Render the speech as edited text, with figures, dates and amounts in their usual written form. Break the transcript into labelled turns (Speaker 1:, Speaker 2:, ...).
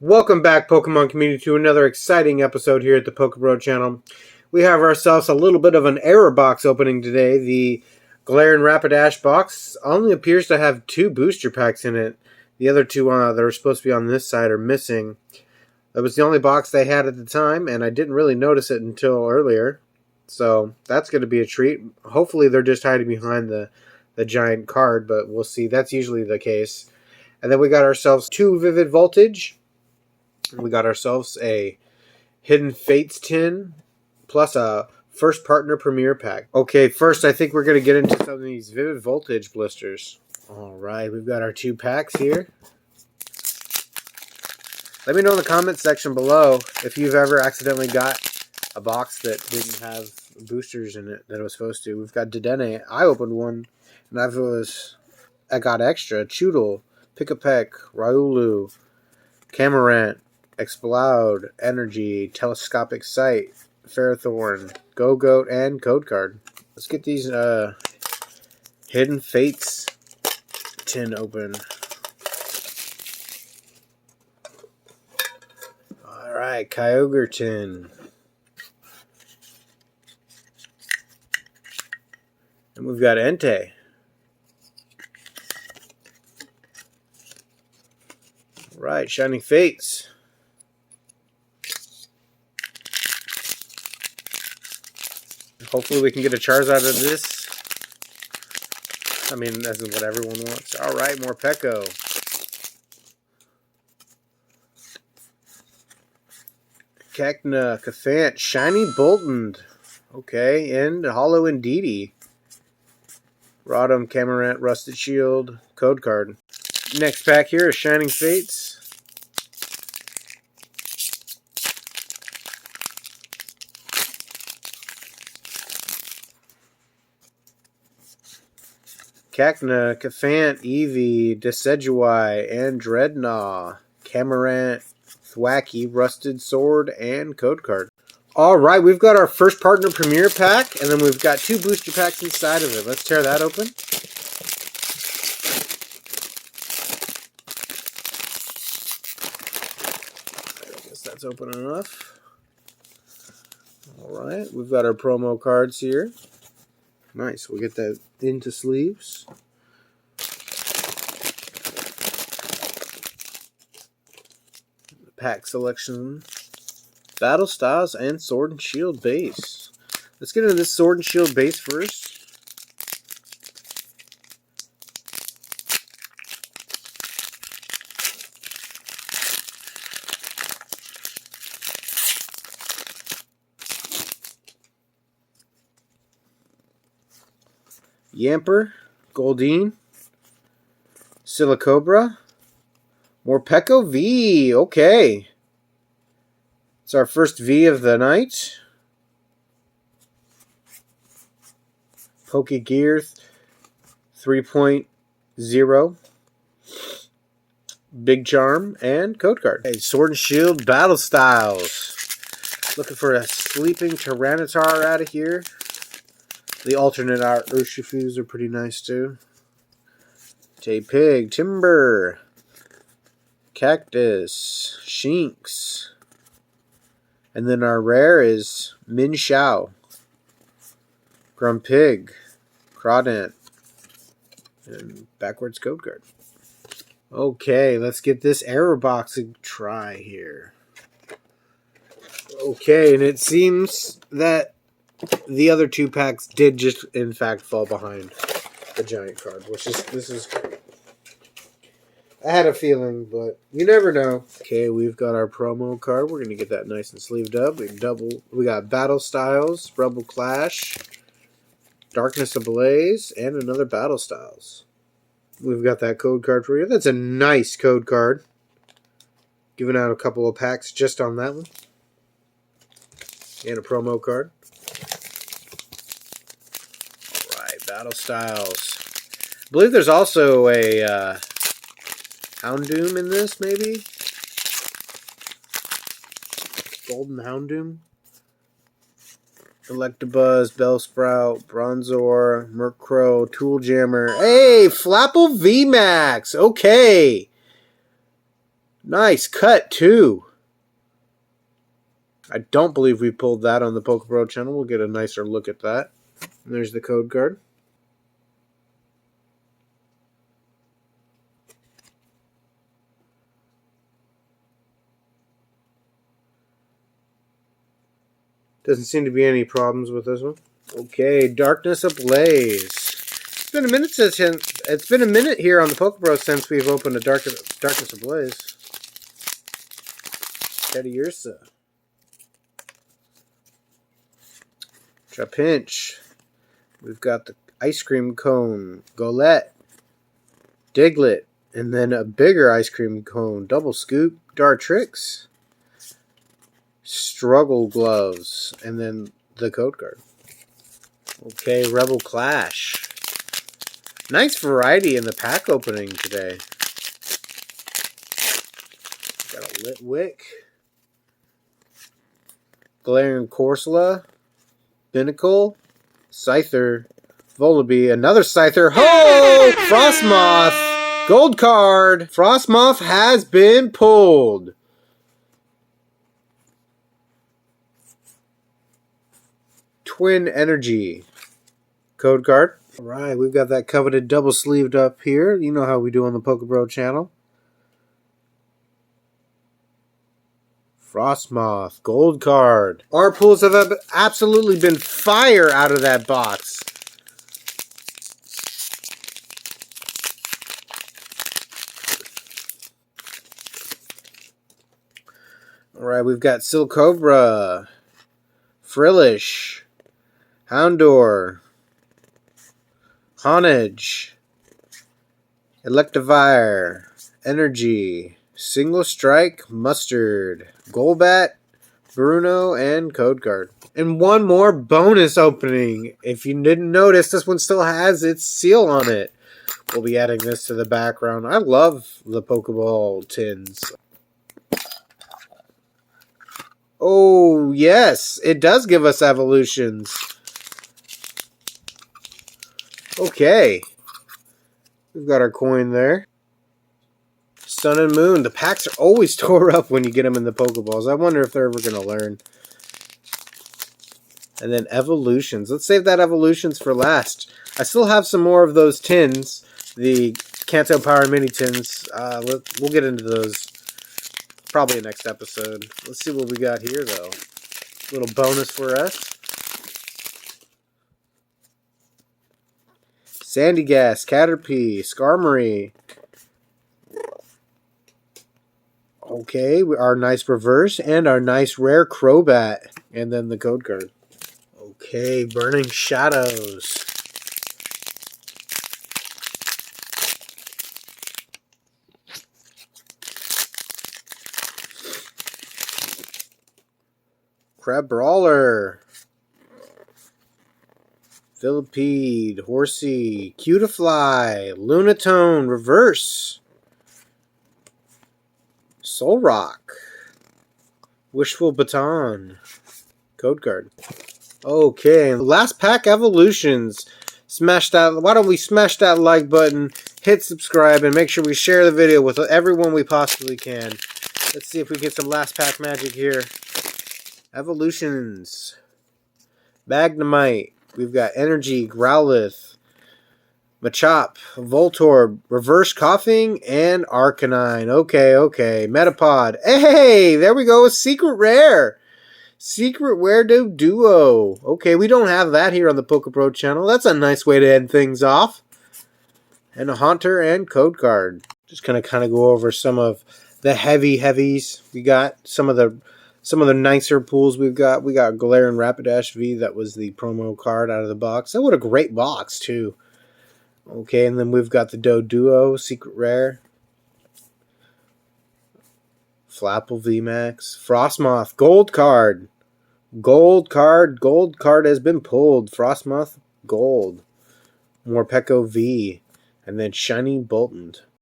Speaker 1: Welcome back, Pokemon community, to another exciting episode here at the PokeBro channel. We have ourselves a little bit of an error box opening today. The Galarian Rapidash box only appears to have 2 booster packs in it. The other 2 that are supposed to be on this side are missing. That was the only box they had at the time, and I didn't really notice it until earlier. So that's going to be a treat. Hopefully they're just hiding behind the giant card, but we'll see. That's usually the case. And then we got ourselves 2 Vivid Voltage. We got ourselves a Hidden Fates tin, plus a First Partner Premier Pack. Okay, first I think we're going to get into some of these Vivid Voltage blisters. Alright, we've got our 2 packs here. Let me know in the comment section below if you've ever accidentally got a box that didn't have boosters in it that it was supposed to. We've got Dedenne. I opened one, and I got extra. Choodle, Pick-a-Peck, Riolu, Camarant, Explode, Energy, Telescopic Sight, Ferrothorn, Go-Goat, and Code Card. Let's get these Hidden Fates tin open. Alright, Kyogre tin. And we've got Entei. Alright, Shining Fates. Hopefully we can get a Charizard out of this. I mean, that's what everyone wants. Alright, more Peko. Cacna, Cafant, Shiny Boltund. Okay, and Hollow Indeedee. Rotom, Camarant, Rusted Shield, Code Card. Next pack here is Shining Fates. Cacna, Cafant, Eevee, Decidueye, and Dreadnought, Camarant, Thwackey, Rusted Sword, and Code Card. Alright, we've got our First Partner Premier Pack, and then we've got 2 booster packs inside of it. Let's tear that open. I guess that's open enough. Alright, we've got our promo cards here. Nice, we'll get that into sleeves. Pack selection, Battle Styles, and Sword and Shield base. Let's get into this Sword and Shield base first. Yamper, Goldeen, Silicobra, Morpeko V. Okay. It's our first V of the night. Pokegear 3.0. Big Charm, and Code Card. Okay, Sword and Shield Battle Styles. Looking for a sleeping Tyranitar out of here. The alternate art Urshifus are pretty nice too. J-Pig, Timber, Cactus, Shinx. And then our rare is Min Xiao, Grumpig, Crawdant, and backwards Code Card. Okay, let's get this error box a try here. Okay, and it seems that the other 2 packs did just, in fact, fall behind the giant card, this is I had a feeling, but you never know. Okay, we've got our promo card. We're going to get that nice and sleeved up. We got Battle Styles, Rebel Clash, Darkness Ablaze, and another Battle Styles. We've got that code card for you. That's a nice code card. Giving out a couple of packs just on that one. And a promo card. Alright, Battle Styles. I believe there's also a Houndoom in this, maybe? Golden Houndoom. Electabuzz, Bellsprout, Bronzor, Murkrow, Tooljammer. Hey, Flapple VMAX! Okay! Nice cut, too. I don't believe we pulled that on the PokeBro channel. We'll get a nicer look at that. And there's the code card. Doesn't seem to be any problems with this one. Okay, Darkness Ablaze. It's been a minute here on the PokeBro since we've opened a Darkness Ablaze. Teddy Ursa. Trapinch. We've got the ice cream cone, Golett, Diglett, and then a bigger ice cream cone, Double Scoop, Dartrix, Struggle Gloves, and then the code card. Okay, Rebel Clash. Nice variety in the pack opening today. Got a Litwick, Galarian Corsola, Binnacle, Scyther, Volibee, another Scyther. Ho! Frostmoth! Gold card! Frostmoth has been pulled. Twin Energy. Code card. Alright, we've got that coveted double sleeved up here. You know how we do on the PokeBro channel. Frostmoth, gold card. Our pulls have absolutely been fire out of that box. Alright, we've got Silcobra, Frillish, Houndour, Honage, Electivire, Energy, Single Strike, Mustard, Golbat, Bruno, and code card. And one more bonus opening. If you didn't notice, this one still has its seal on it. We'll be adding this to the background. I love the Pokeball tins. Oh, yes. It does give us evolutions. Okay. We've got our coin there. Sun and Moon. The packs are always tore up when you get them in the Pokeballs. I wonder if they're ever going to learn. And then Evolutions. Let's save that Evolutions for last. I still have some more of those tins. The Kanto Power Mini tins. We'll get into those probably next episode. Let's see what we got here, though. Little bonus for us. Sandygast, Caterpie, Skarmory. Okay, our nice reverse and our nice rare Crobat. And then the code card. Okay, Burning Shadows. Crab Brawler. Philippede, Horsey, Cutiefly, Lunatone, Reverse, Solrock, Wishful Baton, code card. Okay, last pack Evolutions. Smash that. Why don't we smash that like button, hit subscribe, and make sure we share the video with everyone we possibly can. Let's see if we get some last pack magic here. Evolutions. Magnemite. We've got Energy, Growlithe, Machop, Voltorb, Reverse Coughing, and Arcanine. Okay. Metapod. Hey, there we go. A Secret Rare. Secret Rare Duo. Okay, we don't have that here on the PokeBro channel. That's a nice way to end things off. And a Haunter and code card. Just going to kind of go over some of the heavies. We got some of the nicer pools we've got. We got Galarian Rapidash V. That was the promo card out of the box. That was a great box, too. Okay, and then we've got the Doduo, Secret Rare. Flapple VMAX. Frostmoth, Gold card. Gold card has been pulled. Frostmoth, Gold. Morpeko V. And then Shiny Boltund.